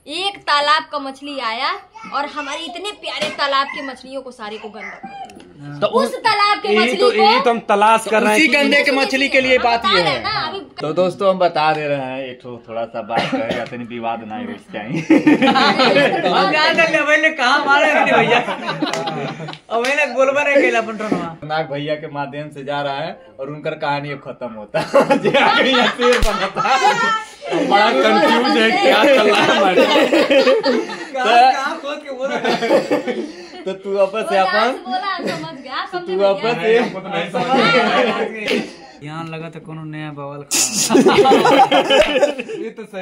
एक तालाब का मछली आया और हमारे इतने प्यारे तालाब के मछलियों को सारे को गंदा, तो उस तालाब के मछली को यही तो हम तलाश कर रहे हैं। उसी गंदे के मछली के लिए बात ये है ना। तो दोस्तों हम बता दे रहे हैं, एक थोड़ा सा बात करेगा तो विवाद ना नाग भैया के माध्यम से जा रहा है और उनका कहानी खत्म होता है। बड़ा कंफ्यूज है क्या चल रहा है। तो तू अपन से यहाँ लगा था कोनो नया बवाल।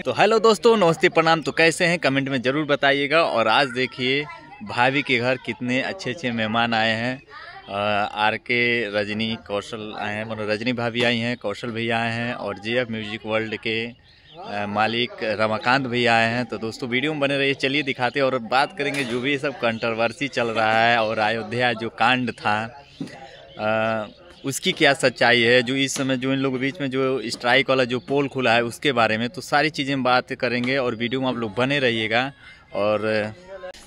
तो हेलो दोस्तों, नमस्ते, प्रणाम। तो कैसे हैं कमेंट में जरूर बताइएगा। और आज देखिए भाभी के घर कितने अच्छे अच्छे मेहमान आए हैं। आर के, रजनी, कौशल आए हैं, मतलब रजनी भाभी आई हैं, कौशल भैया आए हैं और JF म्यूजिक वर्ल्ड के मालिक रमाकांत भैया आए हैं। तो दोस्तों वीडियो में बने रहिए, चलिए दिखाते हैं और बात करेंगे जो भी सब कंट्रोवर्सी चल रहा है और अयोध्या जो कांड था उसकी क्या सच्चाई है, जो इस समय जो इन लोगों के बीच में जो स्ट्राइक वाला जो पोल खुला है उसके बारे में। तो सारी चीज़ें बात करेंगे और वीडियो में आप लोग बने रहिएगा। और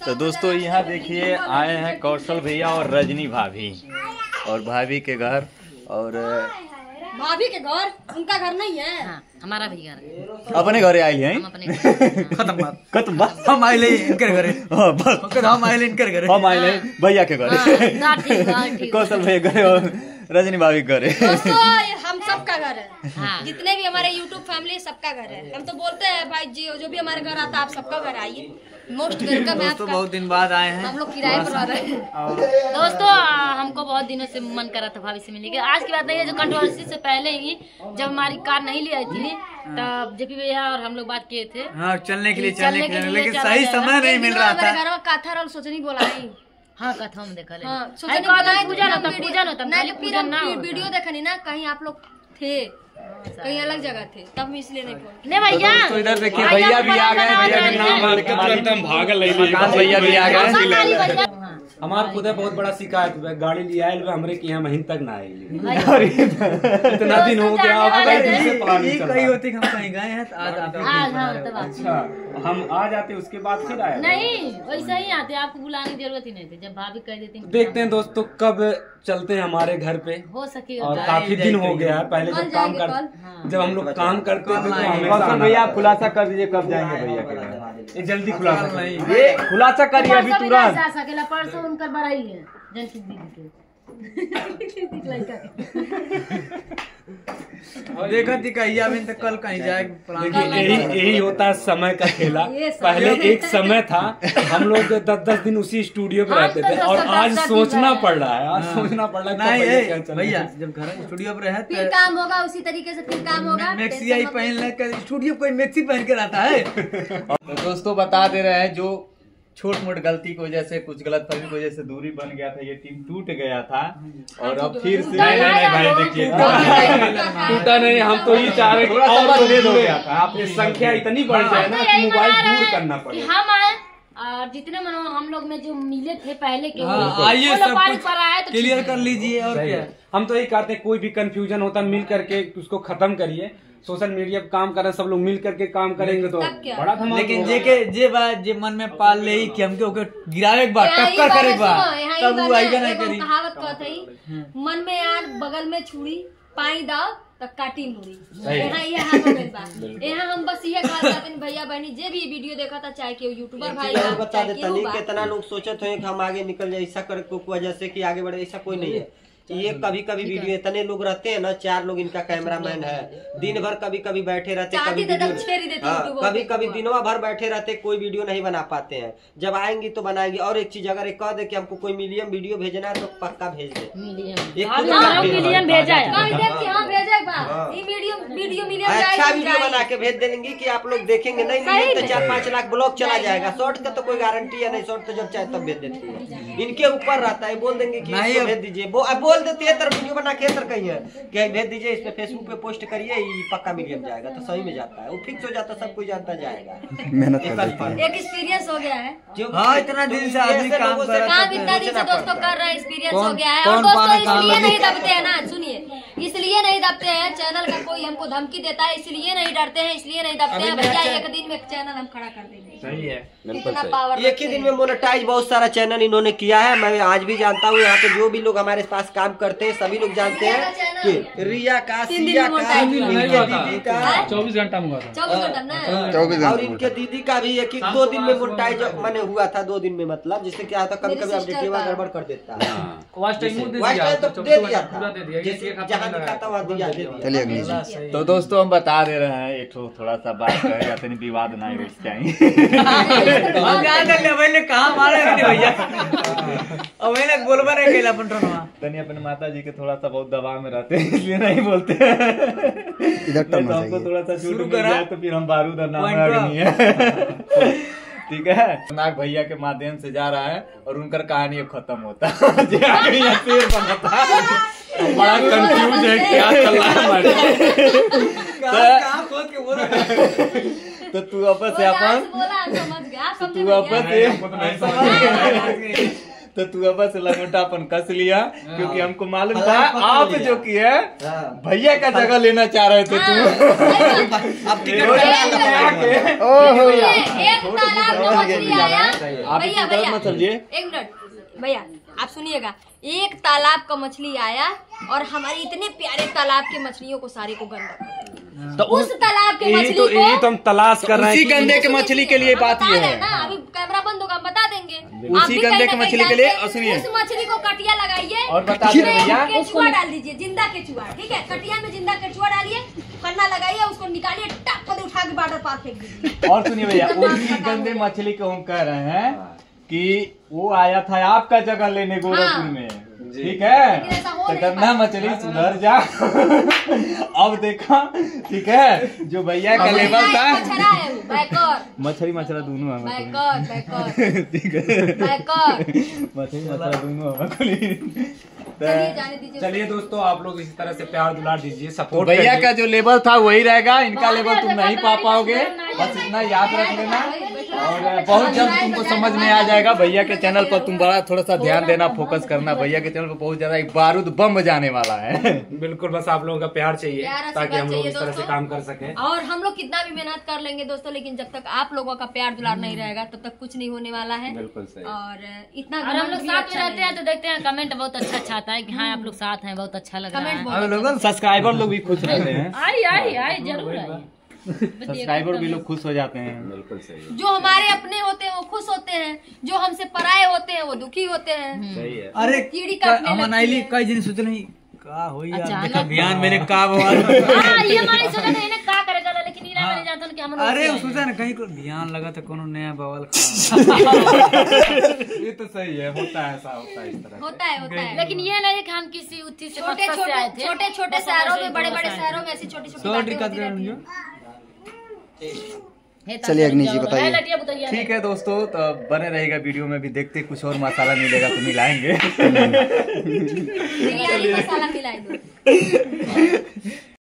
तो दोस्तों यहाँ देखिए आए हैं कौशल भैया और रजनी भाभी और भाभी के घर। और भाभी के घर, उनका घर नहीं है। हाँ, हमारा भी घर है। अपने घरे आए हैं। खत्म बात, खत्म बात। हम आए इनकर घरे, हम आए इनकर घरे, हम आए भैया के घरे, कौशल भैया घरे और रजनी भाभी के घरे। दोस्तों हम सबका घर है। हाँ। जितने भी हमारे YouTube फैमिली सबका घर है। हम तो बोलते हैं भाई जी जो भी हमारे घर आता है आप सबका घर आइए, मोस्ट वेलकम है आपका। बहुत दिन बाद आए हैं, हम लोग किराए पर रह रहे हैं। दोस्तों हमको बहुत दिनों से मन करा था भाभी से मिलने के। आज की बात नहीं है, जो कंट्रोवर्सी से पहले ही जब हमारी कार नहीं ले आई थी तब JP भैया और हम लोग बात किए थे। हाँ, चलने के लिए लेकिन सही समय नहीं मिल रहा था। घर में काथा और सोचनी बोला नहीं। हाँ, कथा हम देखा ले। हाँ, वीडियो देखनी ना, कहीं आप लोग थे, कहीं अलग जगह थे, तब हम इसलिए नहीं बोले। भैया तो इधर देखिए भैया भी आ गए, भैया के नाम मार के तुरंत हम भागल भैया भी आ गए। हमारे खुद बहुत बड़ा शिकायत हुआ, गाड़ी ले आये हमरे के यहाँ महीन तक ना आये। इतना दिन हो गया, कहीं होती हम कहीं गए हैं तो आज आप। अच्छा, हम आ जाते उसके बाद फिर आए? नहीं, वैसे ही आते, आपको बुलाने की जरूरत ही नहीं थी। जब भाभी कह देती देखते हैं दोस्तों कब चलते हैं हमारे घर पे, हो सके। और काफी दिन हो गया है। पहले जब हम लोग काम करते थे तो कौशल भैया आप खुलासा कर दीजिए कब जाएंगे भैया के घर। ये जल्दी खुलासा नहीं, ये खुलासा करिए अभी तुरंत। परसों उनका बड़ाई है जनसिक दीदी के। देखा थी कहिया भी तो कल कहीं जाए। देखिए यही होता है समय का खेला। पहले एक समय था हम लोग 10-10 दिन उसी स्टूडियो पे रहते थे और आज सोचना पड़ रहा है, आज सोचना पड़ रहा है। नहीं भैया, जब घर स्टूडियो पे रहे फिर काम होगा उसी तरीके से, फिर काम होगा। मैक्सी आई पहन लेकर स्टूडियो कोई मैक्सी पहन के रहता है। तो दोस्तों बता दे रहे हैं, जो छोट मोट गलती की वजह से, कुछ गलतफहमी की वजह से दूरी बन गया था, ये टीम टूट गया था और अब फिर से नहीं भाई देखिए टूटा नहीं, हम तो ये चाह रहे और मतभेद हो गया था। आपकी संख्या इतनी बढ़ जाए ना कि मोबाइल दूर करना पड़े। हम आए और जितने हम लोग में जो मिले थे पहले के, आइए सब कुछ क्लियर कर लीजिए। और क्या, हम तो यही कहते हैं कोई भी कंफ्यूजन होता है मिल करके उसको खत्म करिए। सोशल मीडिया पे काम कर रहे, सब लोग मिल करके काम करेंगे तो बड़ा धमाका। लेकिन जे बात जे मन में पाल ले कि हमके ओके गिरावे के बाद टक्कर करे के बाद तब वो आइगा नहीं करी। कहावत कहत है, मन में यार बगल में छुरी पाई दाओ तो काटी मुड़ी। यहाँ हम बस ये कहते हैं भैया बहनी जे भी वीडियो देखा था, चाहे कि यूट्यूबर भाई बता देता नहीं, कितना लोग सोचते हैं कि हम आगे निकल जाए, ऐसा कर वजह से कि आगे बढ़े, ऐसा कोई नहीं है। ये कभी कभी वीडियो इतने लोग रहते हैं ना, 4 लोग इनका कैमरामैन है, दिन भर कभी कभी बैठे रहते, कभी कभी दिनों भर बैठे रहते, कोई वीडियो नहीं बना पाते हैं। जब आएंगी तो बनाएंगे। और एक चीज, अगर एक कह दे कि हमको कोई मिलियन वीडियो भेजना है तो पक्का भेज दे। अच्छा वीडियो बना के भेज देंगे कि आप लोग देखेंगे। नहीं मिलियन तो 4-5 लाख ब्लॉग चला जाएगा। शॉर्ट का तो कोई गारंटी है नहीं, शॉर्ट तो जब चाहे तब भेज देती है। इनके ऊपर रहता है, बोल देंगे कि भेज दीजिए, बोल देती है, वीडियो बना के कही है कि भेज दीजिए, इस पे फेसबुक पे पोस्ट करिए, पक्का मिलियन जाएगा। तो सही में जाता है, वो फिक्स हो जाता है, सब कोई जानता जाएगा। एक एक्सपीरियंस हो गया है। हाँ, इतना दिन से आदमी काम कर रहा है, इतना दिन से दोस्तों कर रहा है, एक्सपीरियंस हो गया है। और दोस्तों इसलिए नहीं दबते हैं ना, सुनिए, इसलिए नहीं दबते हैं। चैनल का कोई हमको धमकी देता है, इसलिए नहीं डरते हैं, इसलिए नहीं दबते हैं। भैया एक दिन में चैनल हम खड़ा कर देंगे। सही है। इतना पावर एक ही दिन में मोनेटाइज बहुत सारा चैनल इन्होंने किया है। मैं आज भी जानता हूँ, यहाँ पे जो भी लोग हमारे पास काम करते हैं सभी लोग जानते हैं कि रिया का, सिया का, इनके दीदी का 24 घंटा में हुआ था। 24 घंटा ना, और इनके दीदी का भी 1-2 दिन में मोनेटाइज मैंने हुआ था। 2 दिन में मतलब जिससे क्या होता, कभी कभी अपडेट गड़बड़ कर देता है। वॉच टाइम तो दे दिया था, जहाँ दिखा था वहाँ दिया। चलिए तो दोस्तों हम बता दे रहे हैं, एक थोड़ा सा बात करेगा तो विवाद ना हो कहाँ मारे भैया अब बोलबा नहीं केला तनी अपने माता जी के थोड़ा सा बहुत दबाव में रहते हैं, इसलिए नहीं बोलते इधर तो हमको थोड़ा सा छूट मिल जाए तो फिर हम बारूद और नाम नहीं है। ठीक है, नाग भैया के माध्यम से जा रहा है और उनकर कहानी खत्म होता है। बड़ा कंफ्यूज है क्या चल रहा है हमारे। तो तू वापस से अपन तू वापस लंगोटा अपन कस लिया, क्योंकि हमको मालूम था आप जो की है भैया का जगह लेना चाह रहे थे तू। अब मत समझिए। एक मिनट भैया आप सुनिएगा, एक तालाब का मछली आया और हमारे इतने प्यारे तालाब के मछलियों को सारे को गंदा, तो उस तालाब के मछली को यही तो हम तलाश कर रहे हैं। उसी गंदे के मछली के लिए बात ये है ना, अभी कैमरा बंद होगा हम बता देंगे। उसी गंदे के मछली के लिए सुनिए, उस मछली को कटिया लगाइए और बता दे भैया केचुआ डाल दीजिए, जिंदा केचुआ, ठीक है, कटिया में जिंदा केचुआ डालिए, पन्ना लगाइए, उसको निकालिए, टप कर उठा के बॉर्डर पार फेंक दीजिए। और सुनिए भैया, उसी गंदे मछली को हम कह रहे हैं कि वो आया था आपका जगह लेने गोरखपुर में, ठीक है, तो गंदा मछली सुधर जा। अब देखा, ठीक है, जो भैया का लेवल था मछली मछला दोनों है, ठीक है, मछली मछला दोनों है। चलिए दोस्तों, आप लोग इसी तरह से प्यार दुलार दीजिए, सपोर्ट। भैया का जो लेवल था वही रहेगा, इनका लेवल तुम नहीं पा पाओगे, बस इतना याद रख लेना। और बहुत जल्द तुमको समझ में आ जाएगा। भैया के चैनल पर तुम बड़ा थोड़ा सा ध्यान देना, फोकस करना। भैया के चैनल पर बहुत ज्यादा एक बारूद बम जाने वाला है। बिल्कुल, बस आप लोगों का प्यार चाहिए ताकि हम लोग इस तरह से काम कर सकें। और हम लोग कितना भी मेहनत कर लेंगे दोस्तों, लेकिन जब तक आप लोगों का प्यार दुलार नहीं रहेगा तब तक कुछ नहीं होने वाला है। बिल्कुल सही। और इतना और हम लोग साथ में रहते हैं तो देखते हैं कमेंट बहुत अच्छा आता है कि हाँ आप लोग साथ हैं, बहुत अच्छा लग रहा है। लोग सब्सक्राइबर लोग भी खुश रहते हैं। आई जरूर आई। सब्सक्राइबर भी लोग खुश हो जाते हैं। बिल्कुल सही। जो हमारे अपने होते हैं वो खुश होते हैं, जो हमसे पराये होते हैं वो दुखी होते हैं। सही है। अरे कीड़ी काटने लगती है। कई दिन सोच नहीं का होई यार, अचानक देखा बयान मेरे का हाँ ये हमारी सोचा था इन्हें क्या करेगा, लेकिन इन्हें मैंने जानता हूँ कि हम अरे सोचा ना कहीं को ध्यान लगा था कोनो नया बवाल ये तो सही है, होता है, ऐसा होता है, इस तरह होता है। लेकिन ये नहीं कि हम किसी उठी से छोटे मकसद से आए थे। छोटे शहरों में, बड़े बड़े शहरों में ऐसी छोटी छोटी बातें होती रहती हैं। चलिए अग्नि जी बताइए। लटिया बुतैया ठीक है दोस्तों, तो बने रहेगा वीडियो में भी, देखते कुछ और मसाला मिलेगा तो मिलाएंगे। बिरयानी मसाला मिला दो।